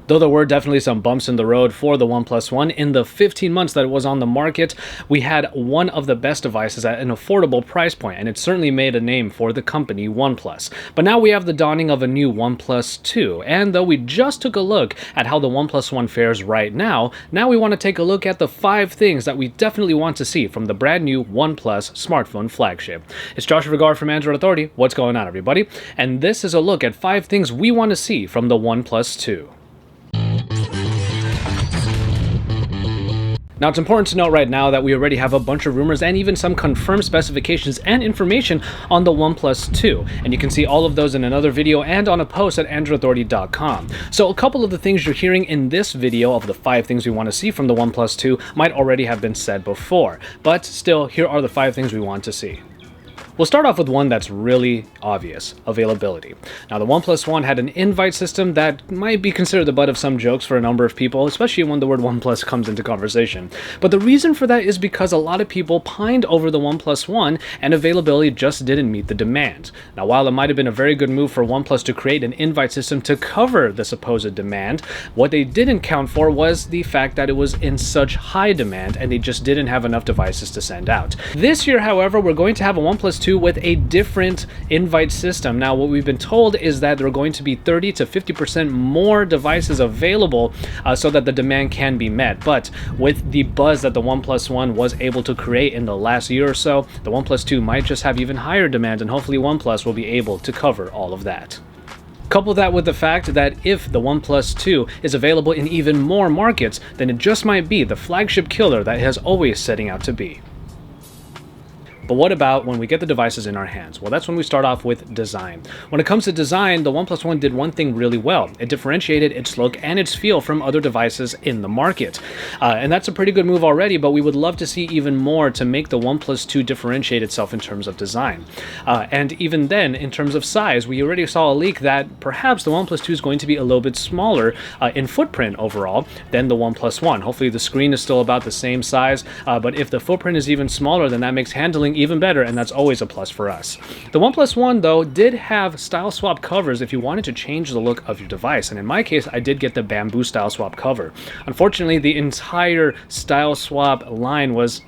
Though there were definitely some bumps in the road for the OnePlus One, in the 15 months that it was on the market, we had one of the best devices at an affordable price point, and it certainly made a name for the company OnePlus. But now we have the dawning of a new OnePlus Two, and though we just took a look at how the OnePlus One fares right now we want to take a look at the 5 things that we definitely want to see from the brand new OnePlus smartphone flagship. It's Joshua Vergara from Android Authority. What's going on, everybody? And this is a look at 5 things we want to see from the OnePlus Two. Now, it's important to note right now that we already have a bunch of rumors and even some confirmed specifications and information on the OnePlus 2, and you can see all of those in another video and on a post at androidauthority.com. So a couple of the things you're hearing in this video of the 5 things we want to see from the OnePlus 2 might already have been said before, but still, here are the 5 things we want to see. We'll start off with one that's really obvious: availability. Now, the OnePlus One had an invite system that might be considered the butt of some jokes for a number of people, especially when the word OnePlus comes into conversation. But the reason for that is because a lot of people pined over the OnePlus One and availability just didn't meet the demand. Now, while it might have been a very good move for OnePlus to create an invite system to cover the supposed demand, what they didn't count for was the fact that it was in such high demand and they just didn't have enough devices to send out. This year, however, we're going to have a OnePlus 2 with a different invite system. Now, what we've been told is that there are going to be 30 to 50% more devices available so that the demand can be met. But with the buzz that the OnePlus One was able to create in the last year or so, the OnePlus 2 might just have even higher demand, and hopefully OnePlus will be able to cover all of that. Couple that with the fact that if the OnePlus 2 is available in even more markets, then it just might be the flagship killer that it has always setting out to be. But what about when we get the devices in our hands? Well, that's when we start off with design. When it comes to design, the OnePlus One did one thing really well. It differentiated its look and its feel from other devices in the market. And that's a pretty good move already, but we would love to see even more to make the OnePlus 2 differentiate itself in terms of design. And even then, in terms of size, we already saw a leak that perhaps the OnePlus 2 is going to be a little bit smaller in footprint overall than the OnePlus One. Hopefully the screen is still about the same size, but if the footprint is even smaller, then that makes handling even better, and that's always a plus for us. The OnePlus One, though, did have style swap covers if you wanted to change the look of your device, and in my case, I did get the bamboo style swap cover. Unfortunately, the entire style swap line was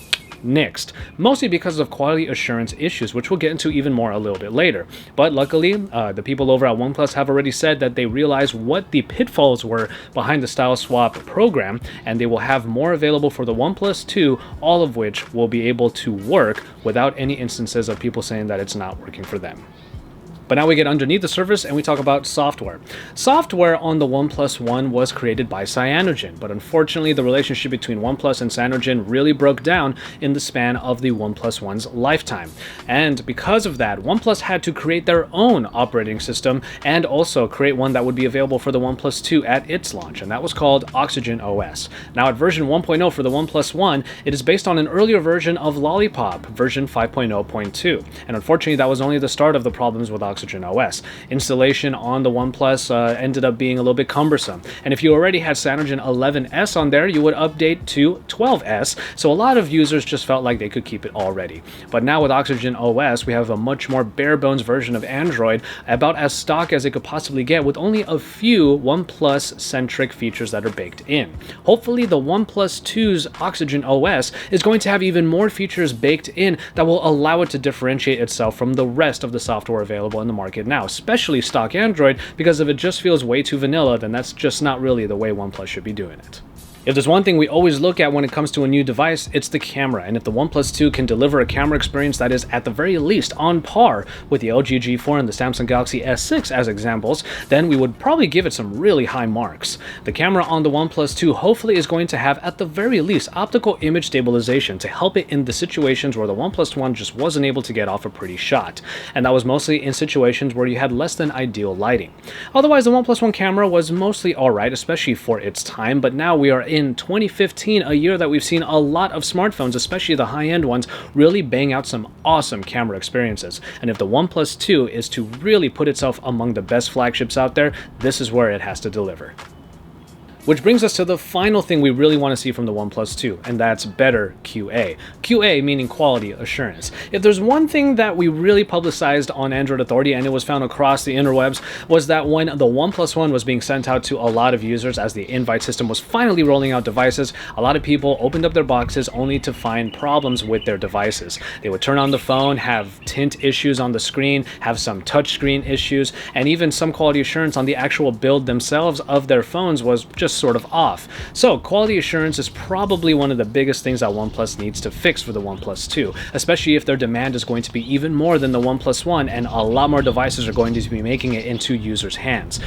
nixed, mostly because of quality assurance issues, which we'll get into even more a little bit later. But luckily, the people over at OnePlus have already said that they realized what the pitfalls were behind the style swap program, and they will have more available for the OnePlus 2, all of which will be able to work without any instances of people saying that it's not working for them. But now we get underneath the surface and we talk about software. Software on the OnePlus One was created by Cyanogen, but unfortunately the relationship between OnePlus and Cyanogen really broke down in the span of the OnePlus One's lifetime. And because of that, OnePlus had to create their own operating system and also create one that would be available for the OnePlus 2 at its launch, and that was called Oxygen OS. Now at version 1.0 for the OnePlus One, it is based on an earlier version of Lollipop, version 5.0.2. And unfortunately that was only the start of the problems with Oxygen OS. Installation on the OnePlus ended up being a little bit cumbersome. And if you already had Cyanogen 11S on there, you would update to 12S. So a lot of users just felt like they could keep it already. But now with Oxygen OS, we have a much more bare bones version of Android, about as stock as it could possibly get, with only a few OnePlus centric features that are baked in. Hopefully the OnePlus 2's Oxygen OS is going to have even more features baked in that will allow it to differentiate itself from the rest of the software available in the market now, especially stock Android, because if it just feels way too vanilla, then that's just not really the way OnePlus should be doing it. If there's one thing we always look at when it comes to a new device, it's the camera. And if the OnePlus 2 can deliver a camera experience that is at the very least on par with the LG G4 and the Samsung Galaxy S6 as examples, then we would probably give it some really high marks. The camera on the OnePlus 2 hopefully is going to have at the very least optical image stabilization to help it in the situations where the OnePlus One just wasn't able to get off a pretty shot. And that was mostly in situations where you had less than ideal lighting. Otherwise, the OnePlus One camera was mostly alright, especially for its time, but now we are in 2015, a year that we've seen a lot of smartphones, especially the high-end ones, really bang out some awesome camera experiences. And if the OnePlus 2 is to really put itself among the best flagships out there, this is where it has to deliver. Which brings us to the final thing we really want to see from the OnePlus 2, and that's better QA. QA meaning quality assurance. If there's one thing that we really publicized on Android Authority, and it was found across the interwebs, was that when the OnePlus One was being sent out to a lot of users as the invite system was finally rolling out devices, a lot of people opened up their boxes only to find problems with their devices. They would turn on the phone, have tint issues on the screen, have some touchscreen issues, and even some quality assurance on the actual build themselves of their phones was just sort of off. So quality assurance is probably one of the biggest things that OnePlus needs to fix for the OnePlus 2, especially if their demand is going to be even more than the OnePlus One and a lot more devices are going to be making it into users' hands.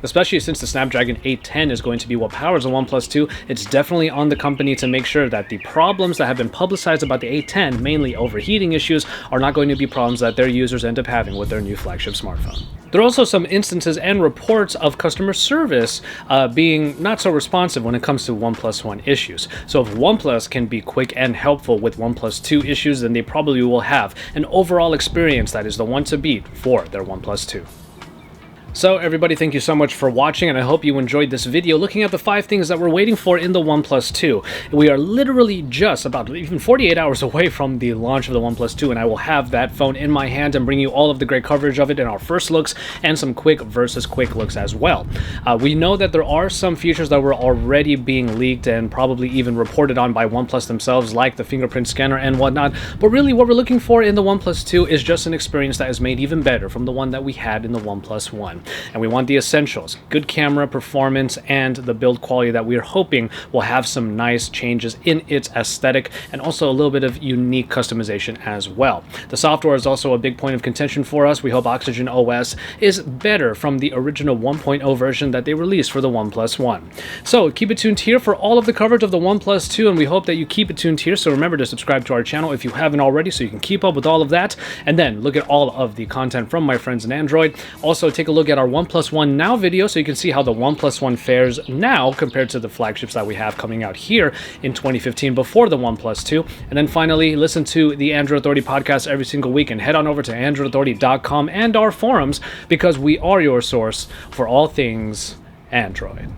Especially since the Snapdragon 810 is going to be what powers the OnePlus 2, it's definitely on the company to make sure that the problems that have been publicized about the 810, mainly overheating issues, are not going to be problems that their users end up having with their new flagship smartphone. There are also some instances and reports of customer service being not so responsive when it comes to OnePlus One issues. So if OnePlus can be quick and helpful with OnePlus 2 issues, then they probably will have an overall experience that is the one to beat for their OnePlus 2. So everybody, thank you so much for watching, and I hope you enjoyed this video looking at the 5 things that we're waiting for in the OnePlus 2. We are literally just about even 48 hours away from the launch of the OnePlus 2, and I will have that phone in my hand and bring you all of the great coverage of it in our first looks and some quick versus quick looks as well. We know that there are some features that were already being leaked and probably even reported on by OnePlus themselves, like the fingerprint scanner and whatnot, but really what we're looking for in the OnePlus 2 is just an experience that is made even better from the one that we had in the OnePlus One. And we want the essentials: good camera performance and the build quality that we are hoping will have some nice changes in its aesthetic and also a little bit of unique customization as well. The software is also a big point of contention for us. We hope Oxygen OS is better from the original 1.0 version that they released for the OnePlus One. So keep it tuned here for all of the coverage of the OnePlus 2, and we hope that you keep it tuned here. So remember to subscribe to our channel if you haven't already so you can keep up with all of that, and then look at all of the content from my friends in Android. Also take a look at our OnePlus One Now video so you can see how the OnePlus One fares now compared to the flagships that we have coming out here in 2015 before the OnePlus 2. And then finally, listen to the Android Authority podcast every single week and head on over to AndroidAuthority.com and our forums because we are your source for all things Android.